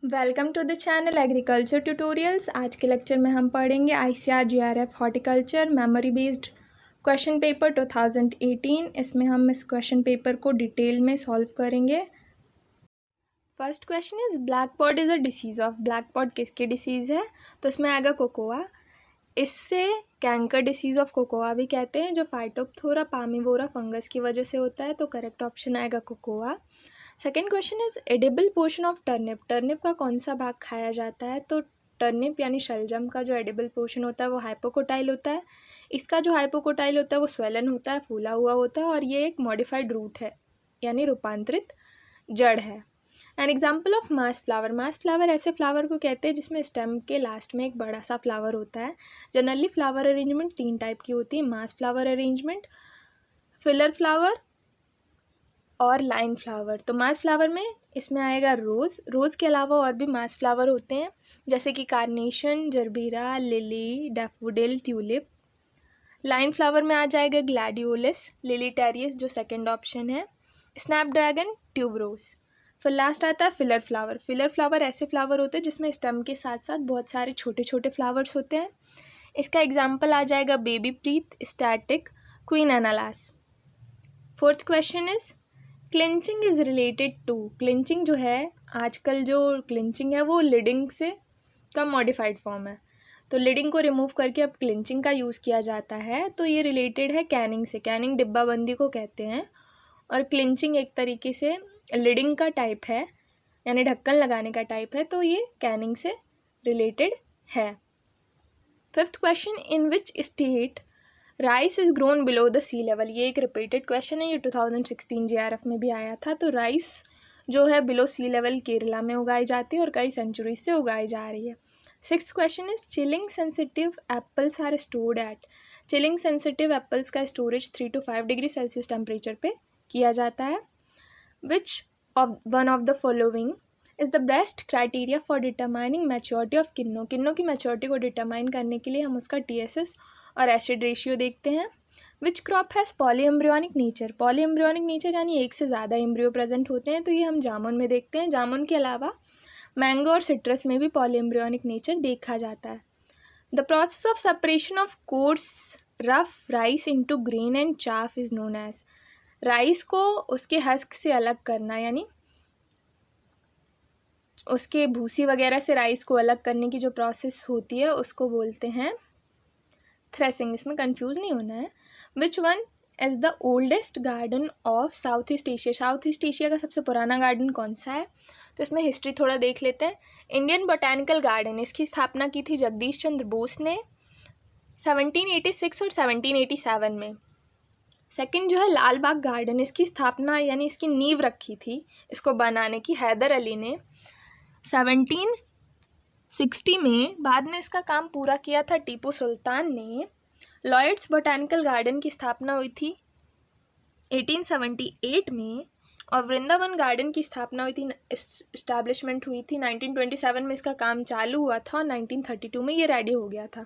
Welcome to the channel agriculture tutorials. आज के lecture में हम पढ़ेंगे ICAR GRF horticulture memory based question paper 2018। इसमें हम इस क्वेश्चन पेपर को डिटेल में सॉल्व करेंगे। First question is black pod is a disease of. Black pod किसकी डिसीज़ है? तो इसमें आएगा कोकोआ। इससे कैंकर डिसीज़ ऑफ कोकोआ भी कहते हैं, जो फाइटोप्थोरा पामीवोरा फंगस की वजह से होता है। तो करेक्ट ऑप्शन आएगा cocoa. Second question is edible portion of turnip. Turnip का कौन सा भाग खाया जाता है? तो टर्निप यानी शलजम का जो एडिबल पोर्शन होता है वो हाइपोकोटाइल होता है। इसका जो हाइपोकोटाइल होता है वो स्वेलन होता है, फूला हुआ होता है, और ये एक मॉडिफाइड रूट है यानी रूपांतरित जड़ है। An example of mass flower. Mass flower ऐसे फ्लावर को कहते हैं जिसमें स्टेम के लास्ट में एक बड़ा सा फ्लावर होता है। जनरली फ्लावर अरेंजमेंट 3 टाइप की होती है, मास फ्लावर अरेंजमेंट, फिलर फ्लावर और लाइन फ्लावर। तो मास फ्लावर में इसमें आएगा रोज़। रोज़ के अलावा और भी मास फ्लावर होते हैं, जैसे कि carnation, gerbera, lily, daffodil, tulip. Line flower में आ जाएगा ग्लैडियोलस, लिलीटेरियस जो सेकंड ऑप्शन है, स्नैपड्रैगन, ट्यूबरोज। फिर लास्ट आता है फिलर फ्लावर। फिलर फ्लावर ऐसे फ्लावर होते हैं जिसमें स्टेम के साथ साथ बहुत सारे छोटे छोटे फ्लावर्स होते हैं। इसका एग्जाम्पल आ जाएगा baby breath, statice, queen Anne's lace. Fourth question is clinching is related to. Clinching जो है, आजकल जो क्लिंचिंग है वो लिडिंग से का मॉडिफाइड फॉर्म है। तो लिडिंग को रिमूव करके अब क्लिंचिंग का यूज़ किया जाता है। तो ये रिलेटेड है कैनिंग से। कैनिंग डिब्बाबंदी को कहते हैं, और क्लिंचिंग एक तरीके से लिडिंग का टाइप है, यानी ढक्कन लगाने का टाइप है। तो ये कैनिंग से रिलेटेड है। Fifth question, in which state rice is grown below the sea level. ये एक रिपीटेड क्वेश्चन है, ये 2016 GRF में भी आया था। तो राइस जो है बिलो सी लेवल केरला में उगाई जाती है और कई सेंचुरी से उगाई जा रही है। Sixth question is chilling sensitive apples are stored at. Chilling sensitive apples का storage 3 to 5 degree Celsius temperature पे किया जाता है। Which of one of the following is the best criteria for determining maturity of kinnow. Kinnow की maturity को determine करने के लिए हम उसका TSS और एसिड रेशियो देखते हैं। Which crop has poly embryonic nature. Poly embryonic nature यानी एक से ज़्यादा एम्ब्रियो प्रेजेंट होते हैं। तो ये हम जामुन में देखते हैं। जामुन के अलावा मैंगो और सिट्रस में भी पॉली एम्ब्रियोनिक नेचर देखा जाता है। The process of separation of coarse rough rice into grain and chaff is known as. Rice को उसके हस्क से अलग करना, यानी उसके भूसी वगैरह से राइस को अलग करने की जो प्रोसेस होती है उसको बोलते हैं थ्रेसिंग। इसमें कंफ्यूज नहीं होना है। Which one is the oldest garden of south east Asia. South east Asia का सबसे पुराना गार्डन कौन सा है? तो इसमें हिस्ट्री थोड़ा देख लेते हैं। इंडियन बोटैनिकल गार्डन, इसकी स्थापना की थी जगदीश चंद्र बोस ने 1786 और 1787 में। सेकंड जो है लाल बाग गार्डन, इसकी स्थापना यानी इसकी नींव रखी थी इसको बनाने की हैदर अली ने 1760 में। बाद में इसका काम पूरा किया था टीपू सुल्तान ने। लॉयड्स बोटैनिकल गार्डन की स्थापना हुई थी 1878 में, और वृंदावन गार्डन की स्थापना हुई थी, इस्टेब्लिशमेंट हुई थी 1927 में। इसका काम चालू हुआ था और 1932 में ये रेडी हो गया था।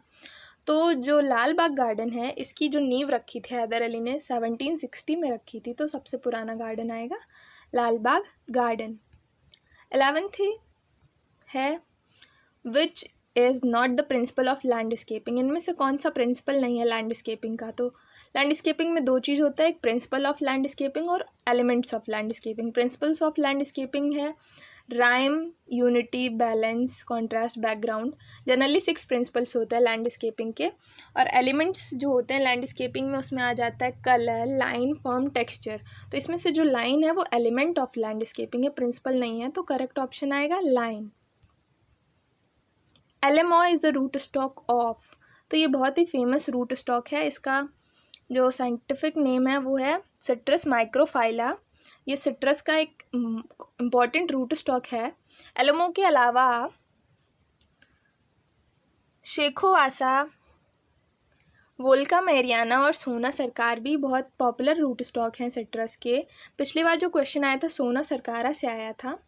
तो जो लाल बाग गार्डन है इसकी जो नींव रखी थी हैदर अली ने 1760 में रखी थी। तो सबसे पुराना गार्डन आएगा लाल बाग गार्डन। 11th है which is not the principal of landscaping. इनमें से कौन सा प्रिंसिपल नहीं है लैंडस्केपिंग का? तो लैंडस्केपिंग में दो चीज़ होता है, एक प्रिंसिपल ऑफ लैंडस्केपिंग और elements of landscaping. Principles of landscaping है rhyme, unity, balance, contrast, background. Generally 6 principles होते हैं लैंडस्केपिंग के। और एलिमेंट्स जो होते हैं लैंडस्केपिंग में उसमें आ जाता है कलर, लाइन, फॉर्म, टेक्सचर। तो इसमें से जो लाइन है वो एलिमेंट ऑफ लैंडस्केपिंग है, प्रिंसिपल नहीं है। तो करेक्ट ऑप्शन आएगा line. LMO is a root stock of. तो ये बहुत ही फेमस रूट स्टॉक है। इसका जो साइंटिफिक नेम है वो है सिट्रस माइक्रोफाइला। ये सिट्रस का एक इम्पॉर्टेंट रूट स्टॉक है। LMO के अलावा शेखोवासा, वोल्का मैरियाना और सोना सरकार भी बहुत पॉपुलर रूट स्टॉक हैं सिट्रस के। पिछली बार जो क्वेश्चन आया था सोना सरकारा से आया था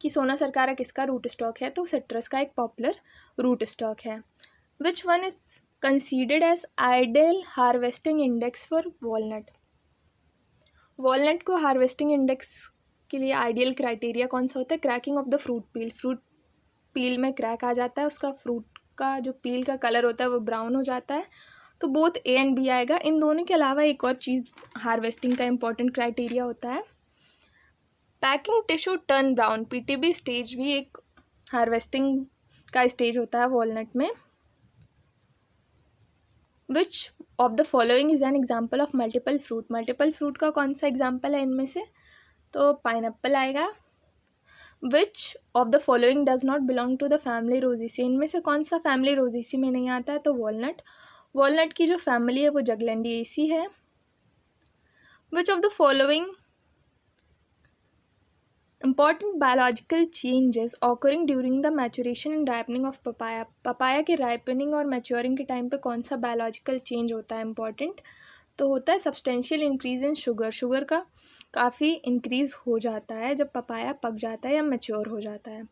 कि सोना सरकारा किसका रूट स्टॉक है, तो सिट्रस का एक पॉपुलर रूट स्टॉक है। Which one is considered as ideal harvesting index for walnut. को हार्वेस्टिंग इंडेक्स के लिए आइडियल क्राइटेरिया कौन सा होता है? Cracking of the fruit peel. Fruit peel में क्रैक आ जाता है, उसका फ्रूट का जो पील का कलर होता है वो ब्राउन हो जाता है, तो बोथ ए एंड बी आएगा। इन दोनों के अलावा एक और चीज़ हार्वेस्टिंग का इंपॉर्टेंट क्राइटेरिया होता है, packing tissue turn brown, PTB stage भी एक हार्वेस्टिंग का स्टेज होता है वॉलनट में। विच of the following is an example of multiple fruit, multiple fruit का कौन सा एग्जाम्पल है इनमें से, तो पाइनएप्पल आएगा। Which of the following does not belong to the family Rosaceae, इनमें से कौन सा फैमिली रोजेसी में नहीं आता है, तो वॉलनट, वॉलनट की जो फैमिली है वो जगलैंडिएसी है। Which of the following important biological changes occurring during the maturation and ripening of papaya, papaya के ripening और maturing के टाइम पे कौन सा biological change होता है important, तो होता है substantial increase in sugar, sugar का काफ़ी इंक्रीज़ हो जाता है जब पपाया पक जाता है या मैच्योर हो जाता है।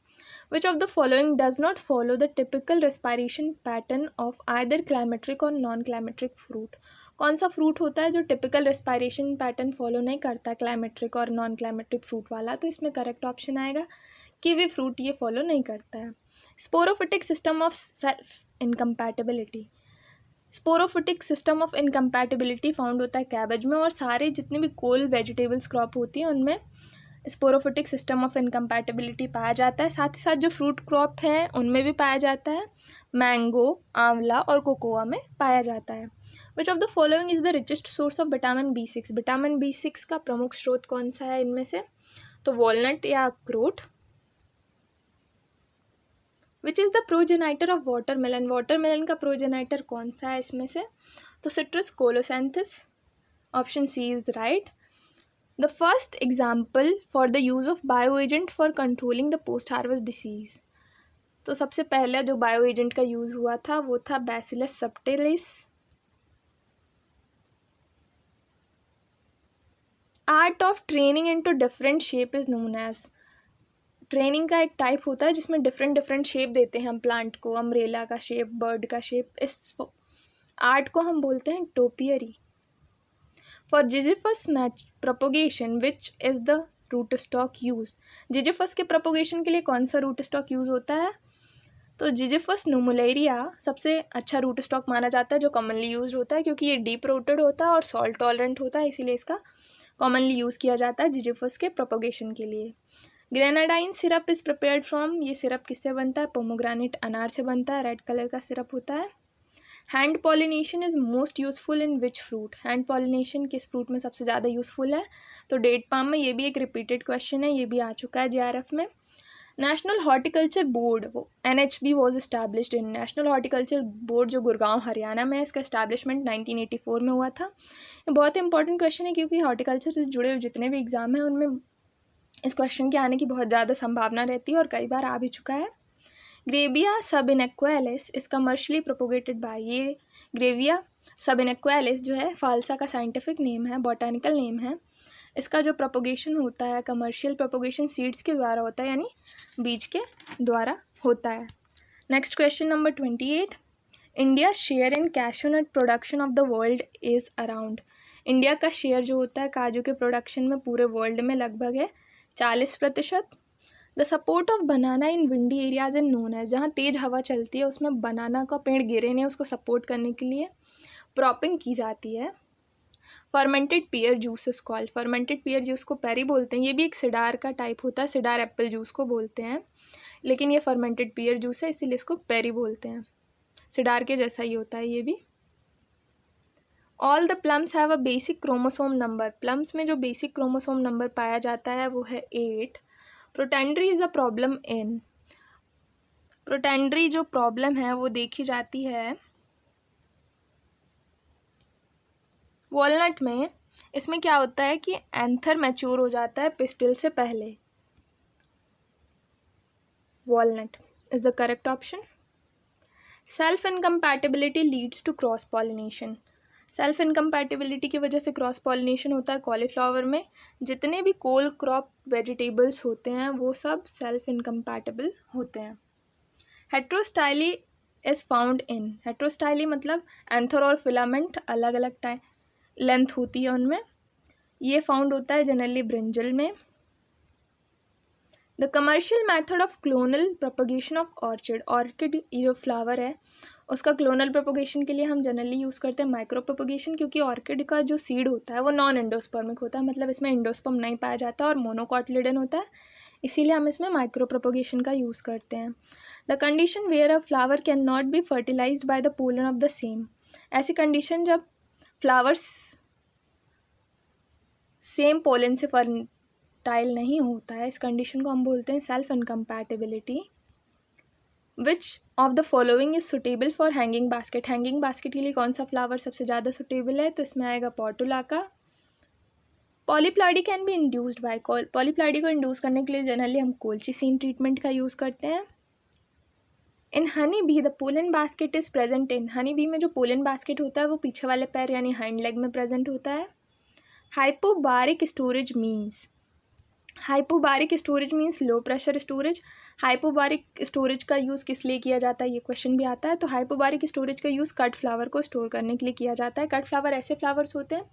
Which of the following does not follow the typical respiration pattern of either climacteric और नॉन क्लाइमेट्रिक फ्रूट, कौन सा फ्रूट होता है जो टिपिकल रेस्पायरेशन पैटर्न फॉलो नहीं करता क्लाइमेट्रिक और नॉन क्लाइमेट्रिक फ्रूट वाला, तो इसमें करेक्ट ऑप्शन आएगा कीवी फ्रूट, ये फॉलो नहीं करता है। Sporophytic system of self incompatibility, sporophytic system of incompatibility found होता है कैबेज में, और सारे जितने भी कोल वेजिटेबल्स क्रॉप होती हैं उनमें स्पोरोफिटिक सिस्टम ऑफ इनकम्पैटिबिलिटी पाया जाता है। साथ ही साथ जो फ्रूट क्रॉप हैं उनमें भी पाया जाता है, मैंगो, आंवला और कोकोआ में पाया जाता है। Which of the following is the richest source of vitamin B6, vitamin B6 का प्रमुख स्रोत कौन सा है इनमें से, तो वॉलनट या अखरोट। Which is the progenitor of watermelon, watermelon का प्रोजेनाइटर कौन सा है इसमें से, तो citrus colocynthis, option C is right. The first example for the use of bio agent for controlling the post harvest disease, तो सबसे पहले जो बायो एजेंट का यूज़ हुआ था वो था Bacillus subtilis. Art of training into different shape is known as, training का एक टाइप होता है जिसमें डिफरेंट डिफरेंट शेप देते हैं हम प्लांट को, अम्ब्रेला का शेप, बर्ड का शेप, इस आर्ट को हम बोलते हैं topiary. For Ziziphus mass propagation which is the root stock use, Ziziphus के प्रोपोगेशन के लिए कौन सा रूट स्टॉक यूज़ होता है, तो जिजिफस नुमुलेरिया सबसे अच्छा रूट स्टॉक माना जाता है जो कॉमनली यूज होता है, क्योंकि ये डीप रूटेड होता है और सॉल्ट टॉलरेंट होता है, इसीलिए इसका कॉमनली यूज़ किया जाता है जिजिफस के प्रोपोगेशन के लिए। ग्रेनाडाइन सिरप इज़ प्रिपेयर्ड फ्रॉम, ये सिरप किससे बनता है, पोमोग्रेनेट अनार से बनता है, रेड कलर का सिरप होता है। Hand pollination is most useful in which fruit, hand pollination किस फ्रूट में सबसे ज़्यादा यूज़फुल है, तो डेट पाम में, ये भी एक रिपीटेड क्वेश्चन है, ये भी आ चुका है JRF में। नेशनल हॉर्टिकल्चर बोर्ड, वो NHB was established in, national horticulture board जो गुड़गांव हरियाणा में है, इसका इस्टेब्लिशमेंट 1984 में हुआ था। ये बहुत इंपॉर्टेंट क्वेश्चन है क्योंकि हॉर्टिकल्चर से जुड़े हुए जितने भी एग्ज़ाम हैं उनमें इस क्वेश्चन के आने की बहुत ज़्यादा संभावना रहती है और कई बार आ भी चुका है। ग्रेविया सबइनक्वालिस इज़ कमर्शियली प्रोपोगेटेड बाय, ये ग्रेविया सबइनक्वालिस जो है फालसा का साइंटिफिक नेम है, बॉटैनिकल नेम है, इसका जो प्रोपोगेशन होता है कमर्शियल प्रोपोगेशन सीड्स के द्वारा होता है, यानी बीज के द्वारा होता है। Next question number 28, India share in cashew nut production of the world is around, India का शेयर जो होता है काजू के प्रोडक्शन में पूरे वर्ल्ड में लगभग है 40%। The support of banana in windy areas in known as, जहाँ तेज़ हवा चलती है उसमें बनाना का पेड़ गिरे नहीं, उसको सपोर्ट करने के लिए प्रॉपिंग की जाती है। Fermented pear juice is called, fermented pear juice को पेरी बोलते हैं, ये भी एक सिडार का टाइप होता है, सिडार एप्पल जूस को बोलते हैं, लेकिन ये फर्मेंटेड पियर जूस है इसीलिए इसको पेरी बोलते हैं, सिडार के जैसा ही होता है ये भी। All the plums have a basic chromosome number, plums में जो बेसिक क्रोमोसोम नंबर पाया जाता है वो है 8। Protandry is a problem in, protandry जो प्रॉब्लम है वो देखी जाती है वॉलनट में, इसमें क्या होता है कि एंथर मैच्योर हो जाता है पिस्टिल से पहले। Walnut is the correct option. Self incompatibility leads to cross pollination, self incompatibility की वजह से क्रॉस पॉलिनेशन होता है कॉलीफ्लावर में, जितने भी कोल क्रॉप वेजिटेबल्स होते हैं वो सब सेल्फ इनकम्पैटिबल होते हैं। हेट्रोस्टाइली इज़ फाउंड इन, हेट्रोस्टाइली मतलब एंथर और फिलामेंट अलग अलग टाइम लेंथ होती है उनमें, ये फाउंड होता है जनरली ब्रिंजल में। The commercial method of clonal propagation of orchid, orchid ये जो फ्लावर है उसका क्लोनल प्रोपोगेशन के लिए हम जनरली यूज़ करते हैं माइक्रो प्रोपोगेशन, क्योंकि ऑर्किड का जो सीड होता है वो नॉन एंडोस्पर्मिक होता है, मतलब इसमें एंडोस्पर्म नहीं पाया जाता और मोनोकॉटिलिडन होता है, इसीलिए हम इसमें माइक्रो प्रोपोगेशन का यूज़ करते हैं। The condition where a flower can not be fertilised by the pollen of the same, ऐसी कंडीशन जब फ्लावर्स सेम पोलन से फर्टाइल नहीं होता है, इस कंडीशन को हम बोलते हैं self incompatibility. Which of the following is suitable for hanging basket, hanging basket के लिए कौन सा फ्लावर सबसे ज़्यादा सुटेबल है, तो इसमें आएगा portulaca. Polyploidy can be induced by, polyploidy को इंड्यूस करने के लिए जनरली हम कोल्चिसिन ट्रीटमेंट का यूज़ करते हैं। In honey bee the pollen basket is present in, honey bee में जो पोलन बास्केट होता है वो पीछे वाले पैर यानी हाइंड लेग में प्रेजेंट होता है। Hypobaric storage means, hypobaric storage means low pressure storage. Hypobaric storage का यूज़ किस लिए किया जाता है, ये क्वेश्चन भी आता है। तो हाइपोबारिक स्टोरेज का यूज़ कट फ्लावर को स्टोर करने के लिए किया जाता है। कट फ्लावर ऐसे फ्लावर्स होते हैं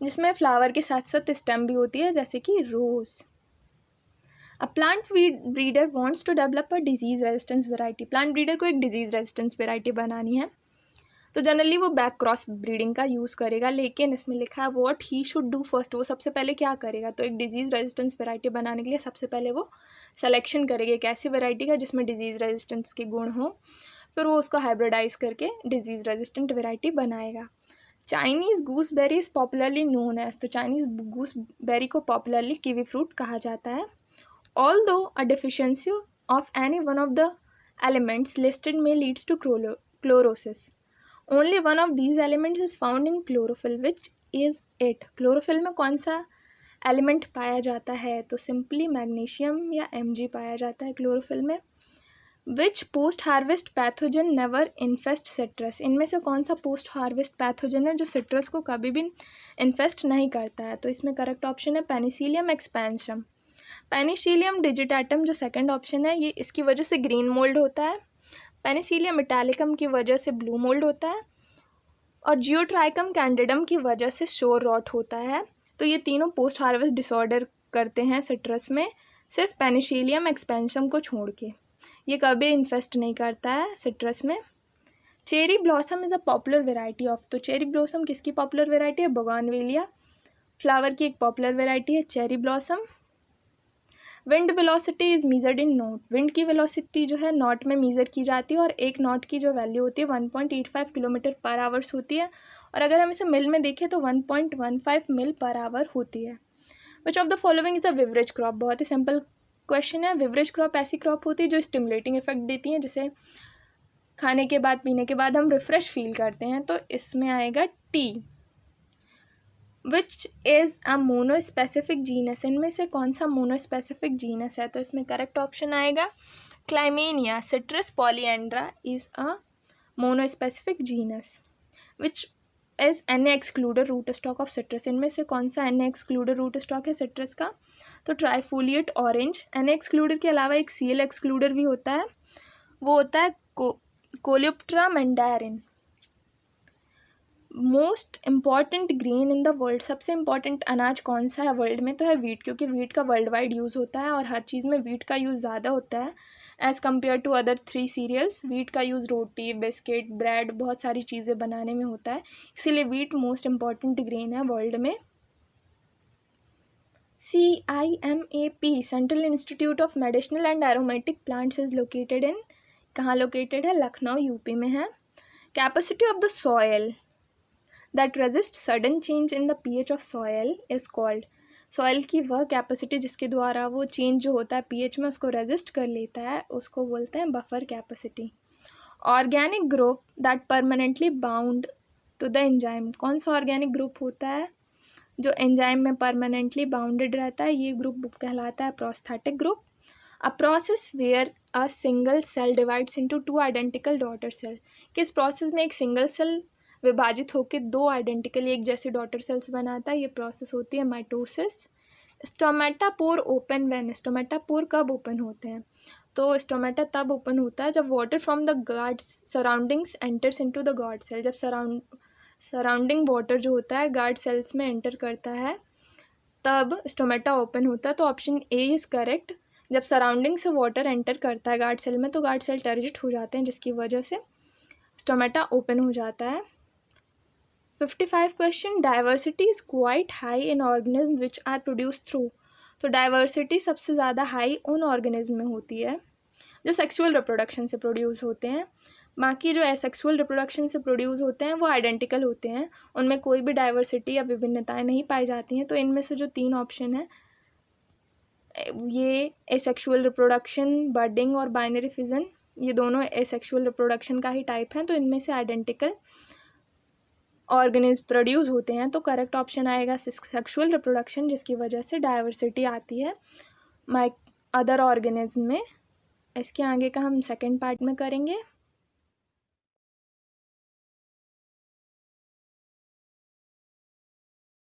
जिसमें फ्लावर के साथ साथ स्टेम भी होती है, जैसे कि rose. A plant breeder wants to develop a disease resistance variety, plant breeder को एक डिजीज़ रेजिस्टेंस वेराइटी बनानी है तो जनरली वो बैक क्रॉस ब्रीडिंग का यूज़ करेगा, लेकिन इसमें लिखा है what he should do first, वो सबसे पहले क्या करेगा, तो एक डिजीज़ रेजिस्टेंस वेराइटी बनाने के लिए सबसे पहले वो सिलेक्शन करेगा एक ऐसी वेराइटी का जिसमें डिजीज़ रेजिस्टेंस के गुण हो, फिर वो उसको हाइब्रिडाइज करके डिजीज़ रेजिस्टेंट वेराइटी बनाएगा। Chinese gooseberry is popularly known as, तो चाइनीज़ गूसबेरी को पॉपुलरली कीवी फ्रूट कहा जाता है। Although a deficiency of any one of the elements listed में leads to chlorosis, only one of these elements is found in chlorophyll, which is it, chlorophyll में कौन सा element पाया जाता है, तो सिंपली मैग्नीशियम या Mg पाया जाता है क्लोरोफिल में। Which post harvest pathogen never infest citrus, इनमें से कौन सा पोस्ट हार्वेस्ट पैथोजन है जो सिट्रस को कभी भी इन्फेस्ट नहीं करता है, तो इसमें करेक्ट ऑप्शन है पेनिसिलियम एक्सपेंशम। पेनिसिलियम डिजिटेटम जो सेकंड ऑप्शन है, ये इसकी वजह से ग्रीन मोल्ड होता है, पेनिसिलियम इटैलिकम की वजह से ब्लू मोल्ड होता है, और जियोट्राइकम कैंडिडम की वजह से शोर रॉट होता है। तो ये तीनों पोस्ट हार्वेस्ट डिसऑर्डर करते हैं सिट्रस में, सिर्फ पेनिसिलियम एक्सपेंशम को छोड़ के, ये कभी इन्फेस्ट नहीं करता है सिट्रस में। Cherry blossom is a popular variety of, तो चेरी ब्लॉसम किसकी पॉपुलर वेराइटी है, बोगनवेलिया फ्लावर की एक पॉपुलर वेराइटी है cherry blossom. Wind velocity is measured in not, wind की वेलोसिटी जो है नॉट में मीज़र की जाती है और एक नॉट की जो वैल्यू होती है 1.85 किलोमीटर पर आवर्स होती है, और अगर हम इसे मिल में देखें तो 1.15 मिल पर आवर होती है। Which of the following is a beverage crop, बहुत ही सिंपल क्वेश्चन है। विवरेज क्रॉप ऐसी क्रॉप होती है जो स्टिमुलेटिंग इफेक्ट देती है, जिसे खाने के बाद पीने के बाद हम रिफ्रेश फील करते हैं, तो इसमें आएगा tea. Which is a monospecific genus, इनमें से कौन सा मोनोस्पेसिफिक जीनस है, तो इसमें करेक्ट ऑप्शन आएगा Clymenia. Citrus polyandra is a monospecific genus. Which is an excluder root stock of citrus, इनमें से कौन सा एन एक्सक्लूडर रूट स्टॉक है सिट्रस का, तो ट्राइफोलिएट ऑरेंज। एन एक्सक्लूडर के अलावा एक सीएल एक्सक्लूडर भी होता है, वो होता है Coleoptera mandarin. Most important grain in the world, सबसे इम्पॉर्टेंट अनाज कौन सा है वर्ल्ड में, तो है वीट, क्योंकि वीट का वर्ल्ड वाइड यूज़ होता है और हर चीज़ में वीट का यूज़ ज़्यादा होता है as compare to other 3 cereals. Wheat का यूज़ रोटी, बिस्किट, ब्रेड, बहुत सारी चीज़ें बनाने में होता है, इसीलिए वीट मोस्ट इम्पॉर्टेंट ग्रेन है वर्ल्ड में। CIMAP central institute of medicinal and aromatic plants is located in, कहाँ लोकेटेड है, लखनऊ यूपी में है। Capacity of the soil that resist sudden change in the pH of soil is called, soil की वह capacity जिसके द्वारा वो चेंज जो होता है pH में उसको रेजिस्ट कर लेता है, उसको बोलते हैं buffer capacity. Organic group that permanently bound to the enzyme, कौन सा ऑर्गेनिक ग्रुप होता है जो एंजाइम में परमानेंटली बाउंडेड रहता है, ये ग्रुप कहलाता है prosthetic group. A process where a single cell divides into 2 identical daughter cell, किस प्रोसेस में एक सिंगल सेल विभाजित होकर 2 आइडेंटिकल एक जैसे डॉटर सेल्स बनाता है, ये प्रोसेस होती है माइटोसिस। स्टोमेटापोर ओपन व्हेन, स्टोमेटापोर कब ओपन होते हैं, तो स्टोमेटा तब ओपन होता है जब water from the guard surroundings enters into the guard cell, जब सराउंडिंग वाटर जो होता है गार्ड सेल्स में एंटर करता है तब स्टोमेटा ओपन होता है, तो ऑप्शन ए इज़ करेक्ट। जब सराउंडिंग से वाटर एंटर करता है गार्ड सेल में तो गार्ड सेल टर्जिट हो जाते हैं, जिसकी वजह से स्टोमेटा ओपन हो जाता है। 55 question, diversity is quite high in organism which are produce through. तो डाइवर्सिटी सबसे ज़्यादा हाई उन ऑर्गेनिज्म में होती है जो सेक्सुअल रिप्रोडक्शन से प्रोड्यूस होते हैं। बाकी जो एसेक्सुअल रिप्रोडक्शन से प्रोड्यूस होते हैं वो आइडेंटिकल होते हैं, उनमें कोई भी डाइवर्सिटी या विभिन्नताएं नहीं पाई जाती हैं। तो इनमें से जो 3 ऑप्शन है ये एसेक्सुअल रिप्रोडक्शन, बर्डिंग और बाइनरी फिजन, ये दोनों एसेक्सुअल रिप्रोडक्शन का ही टाइप हैं। तो इनमें से आइडेंटिकल ऑर्गेनिज्म प्रोड्यूस होते हैं, तो करेक्ट ऑप्शन आएगा सेक्सुअल रिप्रोडक्शन, जिसकी वजह से डाइवर्सिटी आती है अदर ऑर्गेनिज्म में। इसके आगे का हम सेकेंड पार्ट में करेंगे।